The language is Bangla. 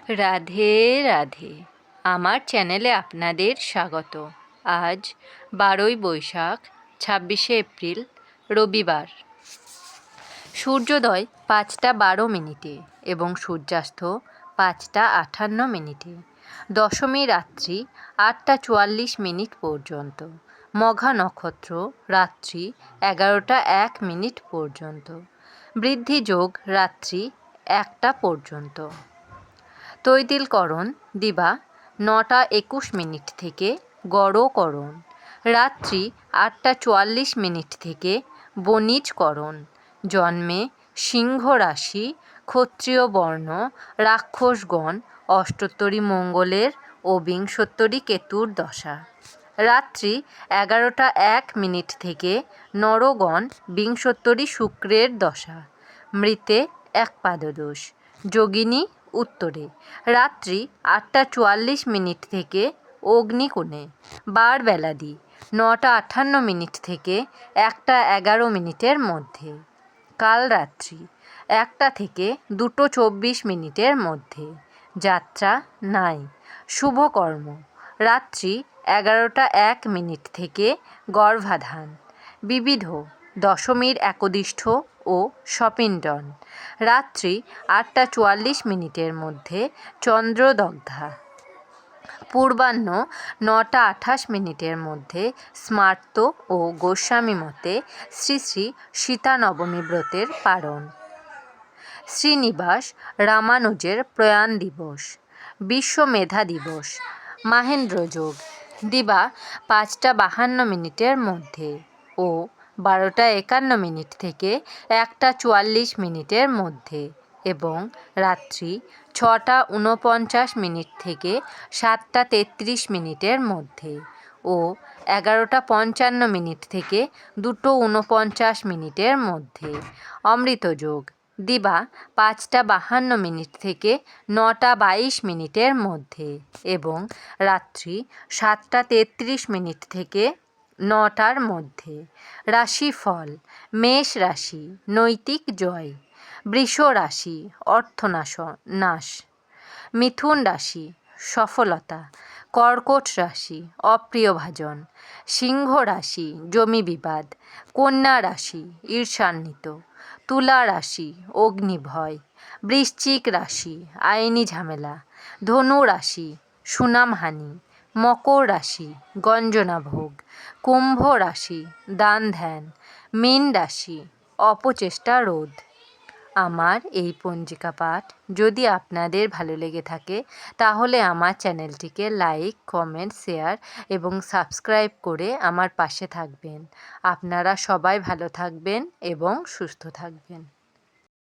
রাধে রাধে। আমার চ্যানেলে আপনাদের স্বাগত। আজ 12ই বৈশাখ, 26শে এপ্রিল, রবিবার। সূর্যোদয় 5টা 12 এবং সূর্যাস্ত 5টা 58 দশমী রাত্রি 8টা 44 পর্যন্ত। মঘা নক্ষত্র রাত্রি 11টা 1 পর্যন্ত। বৃদ্ধি যোগ রাত্রি 1টা পর্যন্ত। তৈতিলকরণ দিবা 9টা 21 থেকে গড়করণ। রাত্রি 8টা 44 থেকে বণিজকরণ। জন্মে সিংহ রাশি, ক্ষত্রিয় বর্ণ, রাক্ষসগণ, অষ্টোত্তরী মঙ্গলের ও বিংশোত্তরী কেতুর দশা। রাত্রি 11টা 1 থেকে নরগণ, বিংশোত্তরী শুক্রের দশা। মৃতে 1 পাদদোষ। যোগিনী উত্তরে। রাত্রি 8টা 44 থেকে অগ্নিকোণে। বার বেলাদি 9টা 58 থেকে 1টা 11 মধ্যে। কাল রাত্রি 1টা থেকে 2টো 24 মধ্যে। যাত্রা নাই। শুভকর্ম রাত্রি 11টা 1 থেকে গর্ভাধান। বিবিধ দশমীর একদিষ্ঠ ও সপিণ্ডন। রাত্রি 8টা 44 মধ্যে চন্দ্রদগ্ধা। পূর্বাহ্ন 9টা 28 মধ্যে স্মার্ত ও গোস্বামী মতে শ্রী শ্রী সীতা নবমী ব্রতের পারণ। শ্রীনিবাস রামানুজের প্রয়াণ দিবস। বিশ্ব মেধা দিবস। মাহেন্দ্রযোগ দিবা 5টা 52 মধ্যে ও 12টা 51 থেকে 1টা 44 মধ্যে এবং রাত্রি 6টা 49 থেকে 7টা 33 মধ্যে ও 11টা 55 থেকে 2টো 49 মধ্যে। অমৃতযোগ দিবা 5টা 52 থেকে 9টা 22 মধ্যে এবং রাত্রি 7টা 33 থেকে 9টার মধ্যে। রাশিফল মেষ রাশি নৈতিক জয়। বৃষ রাশি অর্থনাশ। মিথুন রাশি সফলতা। কর্কট রাশি অপ্রিয়ভাজন। সিংহ রাশি জমি বিবাদ। কন্যা রাশি ঈর্ষান্বিত। তুলা রাশি অগ্নিভয়। বৃশ্চিক রাশি আইনি ঝামেলা। ধনু রাশি সুনামহানি। মকর রাশি গঞ্জনা ভোগ। কুম্ভ রাশি দান ধ্যান। মীন রাশি অপচেষ্টা রোধ। আমার এই পঞ্জিকা পাঠ যদি আপনাদের ভালো লেগে থাকে তাহলে আমার চ্যানেলটিকে লাইক, কমেন্ট, শেয়ার এবং সাবস্ক্রাইব করে আমার পাশে থাকবেন। আপনারা সবাই ভালো থাকবেন এবং সুস্থ থাকবেন।